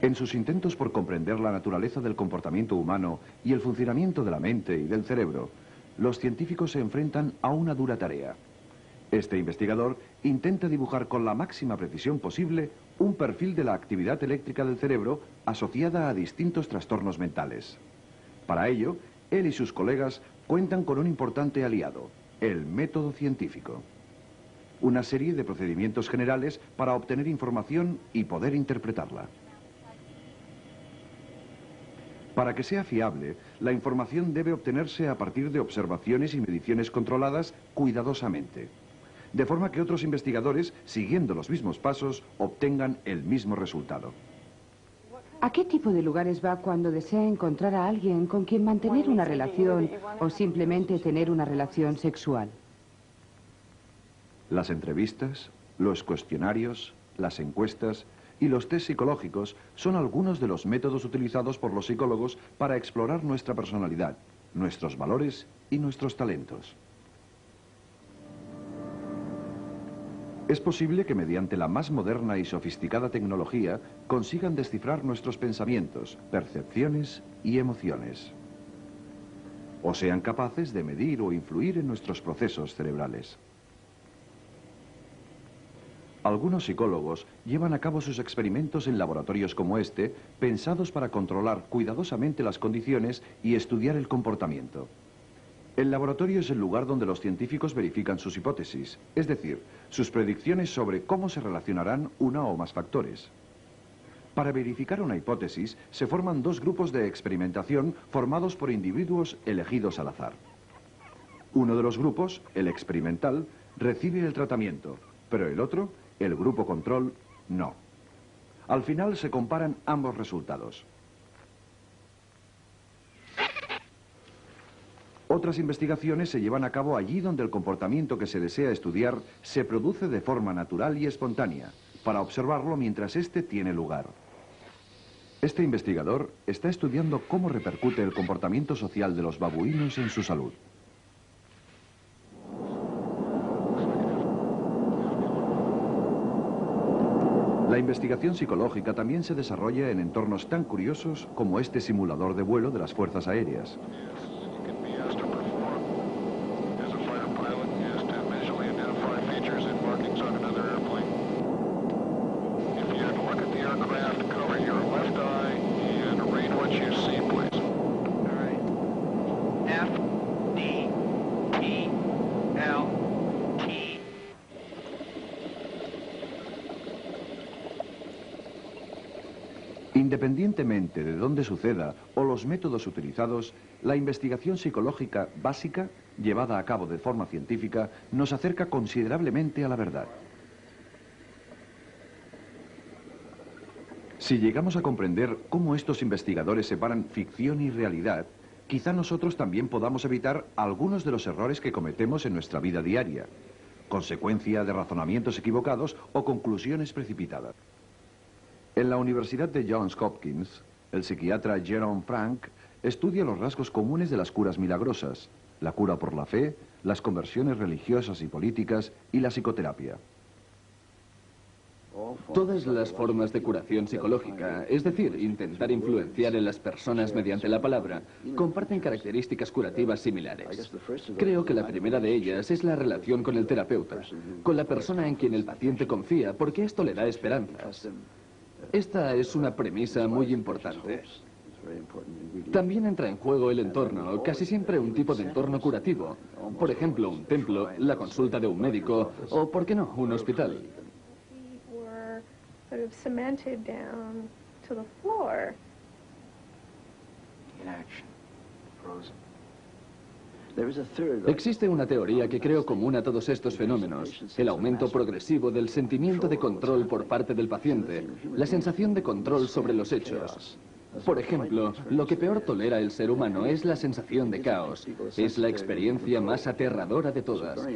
En sus intentos por comprender la naturaleza del comportamiento humano y el funcionamiento de la mente y del cerebro, los científicos se enfrentan a una dura tarea. Este investigador intenta dibujar con la máxima precisión posible un perfil de la actividad eléctrica del cerebro asociada a distintos trastornos mentales. Para ello, él y sus colegas cuentan con un importante aliado, el método científico. Una serie de procedimientos generales para obtener información y poder interpretarla. Para que sea fiable, la información debe obtenerse a partir de observaciones y mediciones controladas cuidadosamente, de forma que otros investigadores, siguiendo los mismos pasos, obtengan el mismo resultado. ¿A qué tipo de lugares va cuando desea encontrar a alguien con quien mantener una relación o simplemente tener una relación sexual? Las entrevistas, los cuestionarios, las encuestas y los test psicológicos son algunos de los métodos utilizados por los psicólogos para explorar nuestra personalidad, nuestros valores y nuestros talentos. Es posible que mediante la más moderna y sofisticada tecnología consigan descifrar nuestros pensamientos, percepciones y emociones. O sean capaces de medir o influir en nuestros procesos cerebrales. Algunos psicólogos llevan a cabo sus experimentos en laboratorios como este, pensados para controlar cuidadosamente las condiciones y estudiar el comportamiento. El laboratorio es el lugar donde los científicos verifican sus hipótesis, es decir, sus predicciones sobre cómo se relacionarán una o más factores. Para verificar una hipótesis, se forman dos grupos de experimentación formados por individuos elegidos al azar. Uno de los grupos, el experimental, recibe el tratamiento, pero el otro, el grupo control, no. Al final se comparan ambos resultados. Otras investigaciones se llevan a cabo allí donde el comportamiento que se desea estudiar se produce de forma natural y espontánea, para observarlo mientras éste tiene lugar. Este investigador está estudiando cómo repercute el comportamiento social de los babuinos en su salud. La investigación psicológica también se desarrolla en entornos tan curiosos como este simulador de vuelo de las Fuerzas Aéreas. Independientemente de dónde suceda o los métodos utilizados, la investigación psicológica básica, llevada a cabo de forma científica, nos acerca considerablemente a la verdad. Si llegamos a comprender cómo estos investigadores separan ficción y realidad, quizá nosotros también podamos evitar algunos de los errores que cometemos en nuestra vida diaria, consecuencia de razonamientos equivocados o conclusiones precipitadas. En la Universidad de Johns Hopkins, el psiquiatra Jerome Frank estudia los rasgos comunes de las curas milagrosas, la cura por la fe, las conversiones religiosas y políticas y la psicoterapia. Todas las formas de curación psicológica, es decir, intentar influenciar en las personas mediante la palabra, comparten características curativas similares. Creo que la primera de ellas es la relación con el terapeuta, con la persona en quien el paciente confía, porque esto le da esperanzas. Esta es una premisa muy importante. También entra en juego el entorno, casi siempre un tipo de entorno curativo. Por ejemplo, un templo, la consulta de un médico o, ¿por qué no?, un hospital. Existe una teoría que creo común a todos estos fenómenos, el aumento progresivo del sentimiento de control por parte del paciente, la sensación de control sobre los hechos. Por ejemplo, lo que peor tolera el ser humano es la sensación de caos. Es la experiencia más aterradora de todas.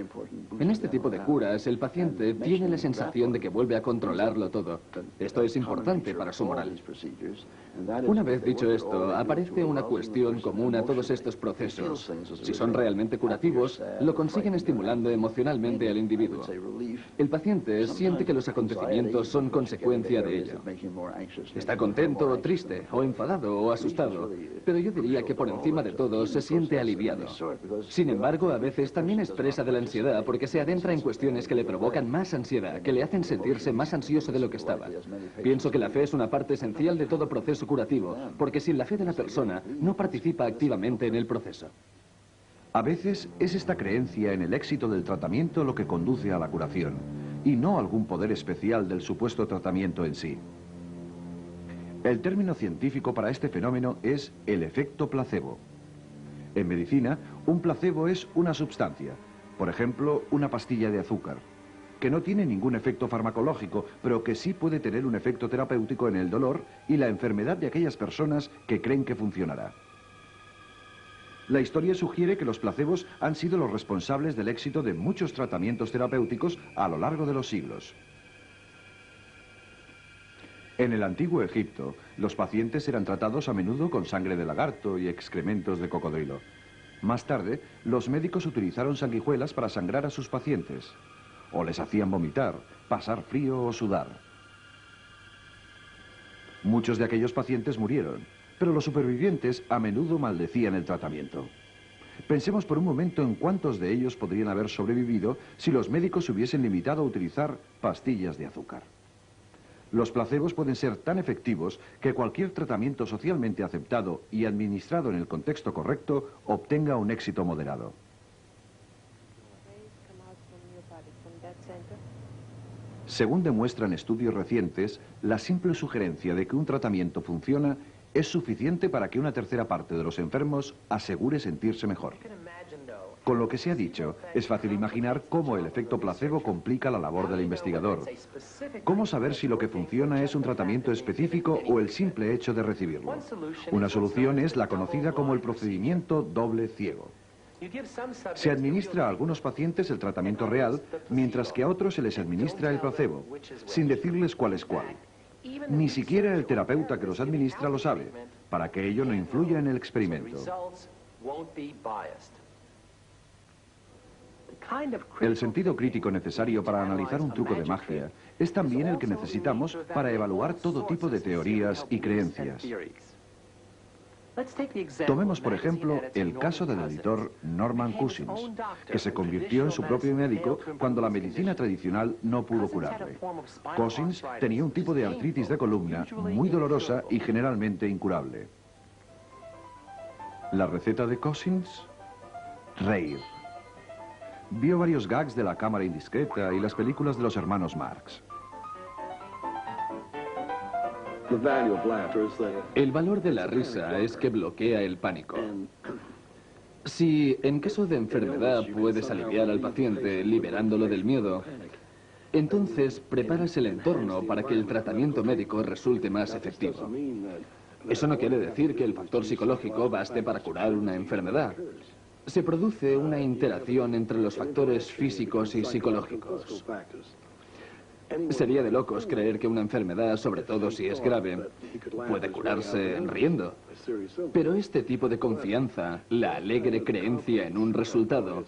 En este tipo de curas, el paciente tiene la sensación de que vuelve a controlarlo todo. Esto es importante para su moral. Una vez dicho esto, aparece una cuestión común a todos estos procesos. Si son realmente curativos, lo consiguen estimulando emocionalmente al individuo. El paciente siente que los acontecimientos son consecuencia de ello. Está contento o triste, o enfadado o asustado, pero yo diría que por encima de todo se siente aliviado. Sin embargo, a veces también expresa de la ansiedad porque se adentra en cuestiones que le provocan más ansiedad, que le hacen sentirse más ansioso de lo que estaba. Pienso que la fe es una parte esencial de todo proceso curativo, porque sin la fe de la persona no participa activamente en el proceso. A veces es esta creencia en el éxito del tratamiento lo que conduce a la curación, y no algún poder especial del supuesto tratamiento en sí. El término científico para este fenómeno es el efecto placebo. En medicina, un placebo es una sustancia, por ejemplo, una pastilla de azúcar, que no tiene ningún efecto farmacológico, pero que sí puede tener un efecto terapéutico en el dolor y la enfermedad de aquellas personas que creen que funcionará. La historia sugiere que los placebos han sido los responsables del éxito de muchos tratamientos terapéuticos a lo largo de los siglos. En el antiguo Egipto, los pacientes eran tratados a menudo con sangre de lagarto y excrementos de cocodrilo. Más tarde, los médicos utilizaron sanguijuelas para sangrar a sus pacientes, o les hacían vomitar, pasar frío o sudar. Muchos de aquellos pacientes murieron, pero los supervivientes a menudo maldecían el tratamiento. Pensemos por un momento en cuántos de ellos podrían haber sobrevivido si los médicos se hubiesen limitado a utilizar pastillas de azúcar. Los placebos pueden ser tan efectivos que cualquier tratamiento socialmente aceptado y administrado en el contexto correcto obtenga un éxito moderado. Según demuestran estudios recientes, la simple sugerencia de que un tratamiento funciona es suficiente para que una tercera parte de los enfermos asegure sentirse mejor. Con lo que se ha dicho, es fácil imaginar cómo el efecto placebo complica la labor del investigador. ¿Cómo saber si lo que funciona es un tratamiento específico o el simple hecho de recibirlo? Una solución es la conocida como el procedimiento doble ciego. Se administra a algunos pacientes el tratamiento real, mientras que a otros se les administra el placebo, sin decirles cuál es cuál. Ni siquiera el terapeuta que los administra lo sabe, para que ello no influya en el experimento. El sentido crítico necesario para analizar un truco de magia es también el que necesitamos para evaluar todo tipo de teorías y creencias. Tomemos, por ejemplo, el caso del editor Norman Cousins, que se convirtió en su propio médico cuando la medicina tradicional no pudo curarle. Cousins tenía un tipo de artritis de columna muy dolorosa y generalmente incurable. ¿La receta de Cousins? Reír. Vio varios gags de La cámara indiscreta y las películas de los hermanos Marx. El valor de la risa es que bloquea el pánico. Si en caso de enfermedad puedes aliviar al paciente liberándolo del miedo, entonces preparas el entorno para que el tratamiento médico resulte más efectivo. Eso no quiere decir que el factor psicológico baste para curar una enfermedad. Se produce una interacción entre los factores físicos y psicológicos. Sería de locos creer que una enfermedad, sobre todo si es grave, puede curarse riendo. Pero este tipo de confianza, la alegre creencia en un resultado,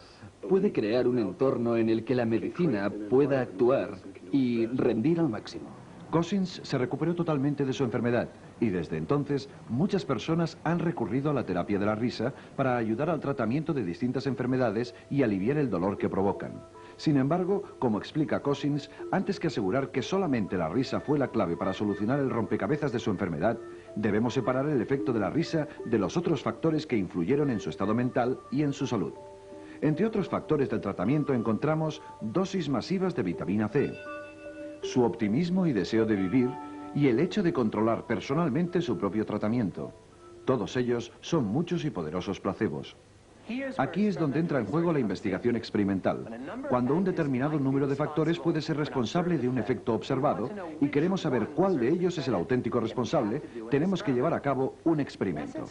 puede crear un entorno en el que la medicina pueda actuar y rendir al máximo. Cousins se recuperó totalmente de su enfermedad y desde entonces muchas personas han recurrido a la terapia de la risa para ayudar al tratamiento de distintas enfermedades y aliviar el dolor que provocan. Sin embargo, como explica Cousins, antes que asegurar que solamente la risa fue la clave para solucionar el rompecabezas de su enfermedad, debemos separar el efecto de la risa de los otros factores que influyeron en su estado mental y en su salud. Entre otros factores del tratamiento encontramos dosis masivas de vitamina C, su optimismo y deseo de vivir, y el hecho de controlar personalmente su propio tratamiento. Todos ellos son muchos y poderosos placebos. Aquí es donde entra en juego la investigación experimental, cuando un determinado número de factores puede ser responsable de un efecto observado y queremos saber cuál de ellos es el auténtico responsable, tenemos que llevar a cabo un experimento.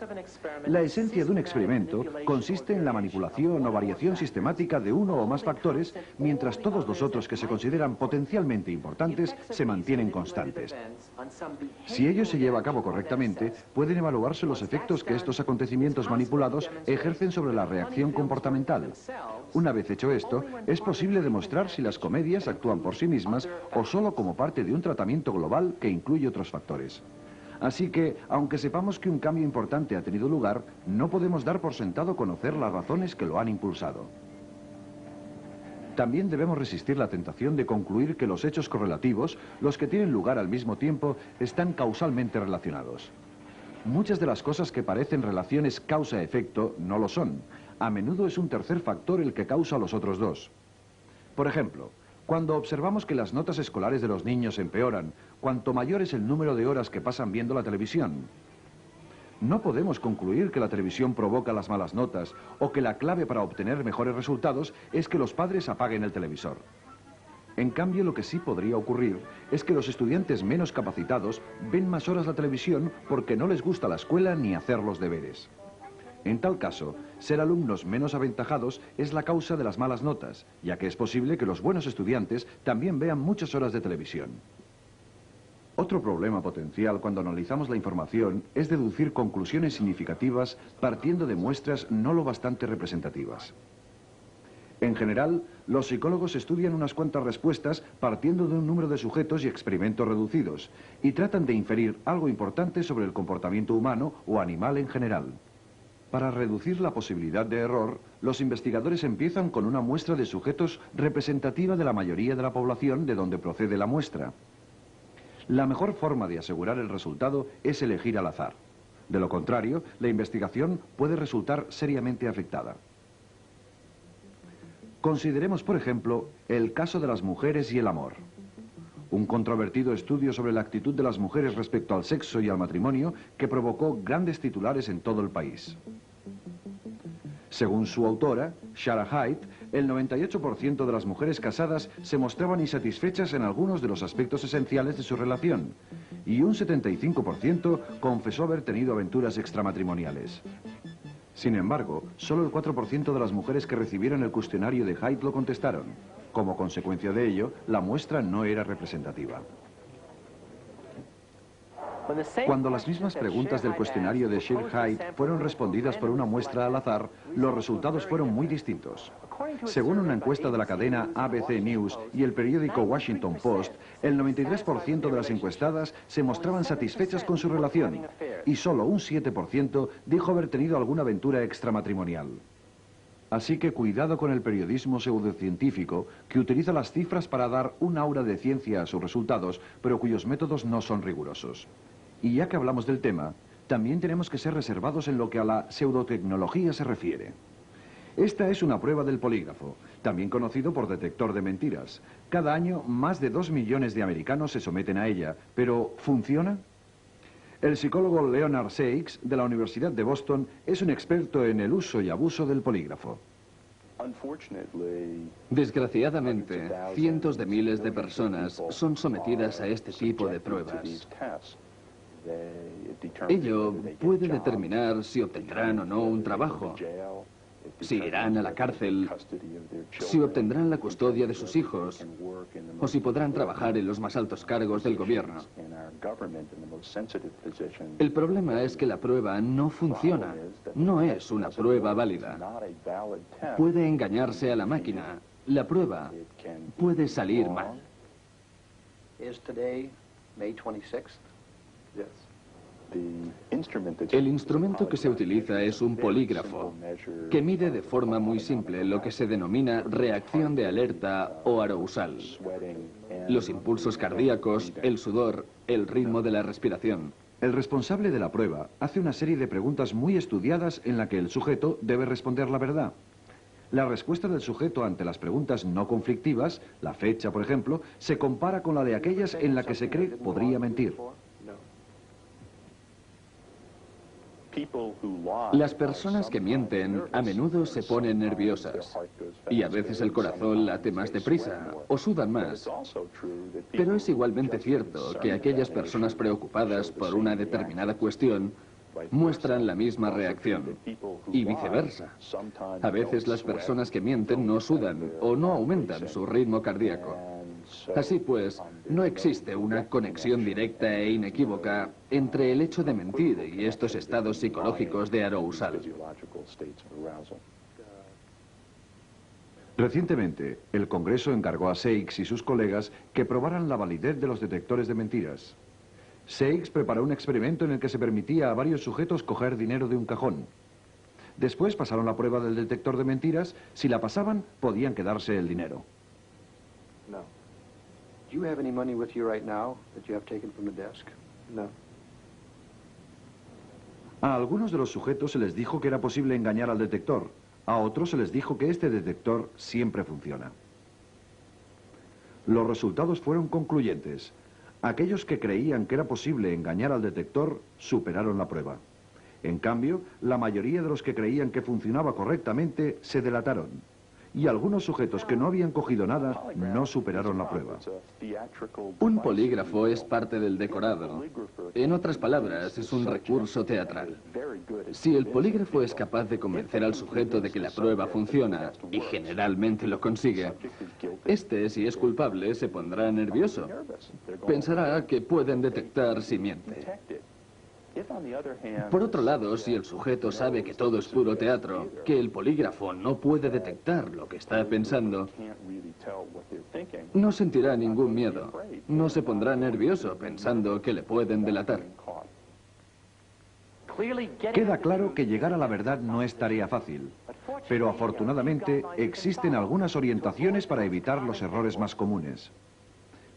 La esencia de un experimento consiste en la manipulación o variación sistemática de uno o más factores, mientras todos los otros que se consideran potencialmente importantes se mantienen constantes. Si ello se lleva a cabo correctamente, pueden evaluarse los efectos que estos acontecimientos manipulados ejercen sobre la reacción comportamental. Una vez hecho esto, es posible demostrar si las comedias actúan por sí mismas o solo como parte de un tratamiento global que incluye otros factores. Así que, aunque sepamos que un cambio importante ha tenido lugar, no podemos dar por sentado conocer las razones que lo han impulsado. También debemos resistir la tentación de concluir que los hechos correlativos, los que tienen lugar al mismo tiempo, están causalmente relacionados. Muchas de las cosas que parecen relaciones causa-efecto no lo son. A menudo es un tercer factor el que causa a los otros dos. Por ejemplo, cuando observamos que las notas escolares de los niños empeoran, cuanto mayor es el número de horas que pasan viendo la televisión. No podemos concluir que la televisión provoca las malas notas o que la clave para obtener mejores resultados es que los padres apaguen el televisor. En cambio, lo que sí podría ocurrir es que los estudiantes menos capacitados ven más horas la televisión porque no les gusta la escuela ni hacer los deberes. En tal caso, ser alumnos menos aventajados es la causa de las malas notas, ya que es posible que los buenos estudiantes también vean muchas horas de televisión. Otro problema potencial cuando analizamos la información es deducir conclusiones significativas partiendo de muestras no lo bastante representativas. En general, los psicólogos estudian unas cuantas respuestas partiendo de un número de sujetos y experimentos reducidos y tratan de inferir algo importante sobre el comportamiento humano o animal en general. Para reducir la posibilidad de error, los investigadores empiezan con una muestra de sujetos representativa de la mayoría de la población de donde procede la muestra. La mejor forma de asegurar el resultado es elegir al azar. De lo contrario, la investigación puede resultar seriamente afectada. Consideremos, por ejemplo, el caso de las mujeres y el amor. Un controvertido estudio sobre la actitud de las mujeres respecto al sexo y al matrimonio que provocó grandes titulares en todo el país. Según su autora, Shara Haidt, el 98% de las mujeres casadas se mostraban insatisfechas en algunos de los aspectos esenciales de su relación y un 75% confesó haber tenido aventuras extramatrimoniales. Sin embargo, solo el 4% de las mujeres que recibieron el cuestionario de Haidt lo contestaron. Como consecuencia de ello, la muestra no era representativa. Cuando las mismas preguntas del cuestionario de Shara Haidt fueron respondidas por una muestra al azar, los resultados fueron muy distintos. Según una encuesta de la cadena ABC News y el periódico Washington Post, el 93% de las encuestadas se mostraban satisfechas con su relación y solo un 7% dijo haber tenido alguna aventura extramatrimonial. Así que cuidado con el periodismo pseudocientífico que utiliza las cifras para dar un aura de ciencia a sus resultados, pero cuyos métodos no son rigurosos. Y ya que hablamos del tema, también tenemos que ser reservados en lo que a la pseudotecnología se refiere. Esta es una prueba del polígrafo, también conocido por detector de mentiras. Cada año, más de 2 millones de americanos se someten a ella, pero ¿funciona? El psicólogo Leonard Sachs, de la Universidad de Boston, es un experto en el uso y abuso del polígrafo. Desgraciadamente, cientos de miles de personas son sometidas a este tipo de pruebas. Ello puede determinar si obtendrán o no un trabajo, si irán a la cárcel, si obtendrán la custodia de sus hijos o si podrán trabajar en los más altos cargos del gobierno. El problema es que la prueba no funciona, no es una prueba válida. Puede engañarse a la máquina, la prueba puede salir mal. El instrumento que se utiliza es un polígrafo, que mide de forma muy simple lo que se denomina reacción de alerta o arousal. Los impulsos cardíacos, el sudor, el ritmo de la respiración. El responsable de la prueba hace una serie de preguntas muy estudiadas en la que el sujeto debe responder la verdad. La respuesta del sujeto ante las preguntas no conflictivas, la fecha, por ejemplo, se compara con la de aquellas en la que se cree podría mentir. Las personas que mienten a menudo se ponen nerviosas y a veces el corazón late más deprisa o sudan más. Pero es igualmente cierto que aquellas personas preocupadas por una determinada cuestión muestran la misma reacción y viceversa. A veces las personas que mienten no sudan o no aumentan su ritmo cardíaco. Así pues, no existe una conexión directa e inequívoca entre el hecho de mentir y estos estados psicológicos de arousal. Recientemente, el Congreso encargó a Seix y sus colegas que probaran la validez de los detectores de mentiras. Seix preparó un experimento en el que se permitía a varios sujetos coger dinero de un cajón. Después pasaron la prueba del detector de mentiras. Si la pasaban, podían quedarse el dinero. No. Do you have any money with you right now that you have taken from the desk? No. A algunos de los sujetos se les dijo que era posible engañar al detector. A otros se les dijo que este detector siempre funciona. Los resultados fueron concluyentes. Aquellos que creían que era posible engañar al detector superaron la prueba. En cambio, la mayoría de los que creían que funcionaba correctamente se delataron. Y algunos sujetos que no habían cogido nada no superaron la prueba. Un polígrafo es parte del decorado. En otras palabras, es un recurso teatral. Si el polígrafo es capaz de convencer al sujeto de que la prueba funciona, y generalmente lo consigue, este, si es culpable, se pondrá nervioso. Pensará que pueden detectar si miente. Por otro lado, si el sujeto sabe que todo es puro teatro, que el polígrafo no puede detectar lo que está pensando, no sentirá ningún miedo. No se pondrá nervioso pensando que le pueden delatar. Queda claro que llegar a la verdad no es tarea fácil, pero afortunadamente existen algunas orientaciones para evitar los errores más comunes.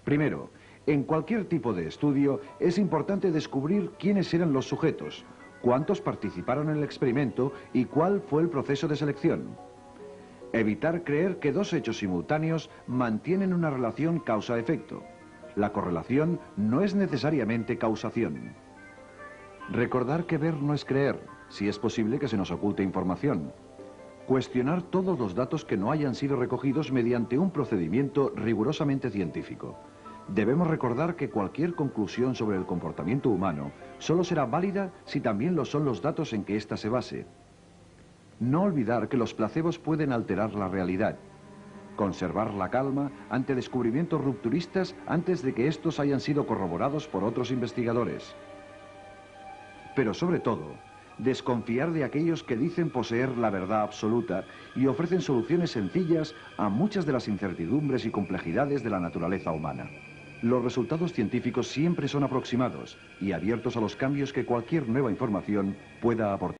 Primero, en cualquier tipo de estudio es importante descubrir quiénes eran los sujetos, cuántos participaron en el experimento y cuál fue el proceso de selección. Evitar creer que dos hechos simultáneos mantienen una relación causa-efecto. La correlación no es necesariamente causación. Recordar que ver no es creer, si es posible que se nos oculte información. Cuestionar todos los datos que no hayan sido recogidos mediante un procedimiento rigurosamente científico. Debemos recordar que cualquier conclusión sobre el comportamiento humano solo será válida si también lo son los datos en que ésta se base. No olvidar que los placebos pueden alterar la realidad. Conservar la calma ante descubrimientos rupturistas antes de que estos hayan sido corroborados por otros investigadores. Pero sobre todo, desconfiar de aquellos que dicen poseer la verdad absoluta y ofrecen soluciones sencillas a muchas de las incertidumbres y complejidades de la naturaleza humana. Los resultados científicos siempre son aproximados y abiertos a los cambios que cualquier nueva información pueda aportar.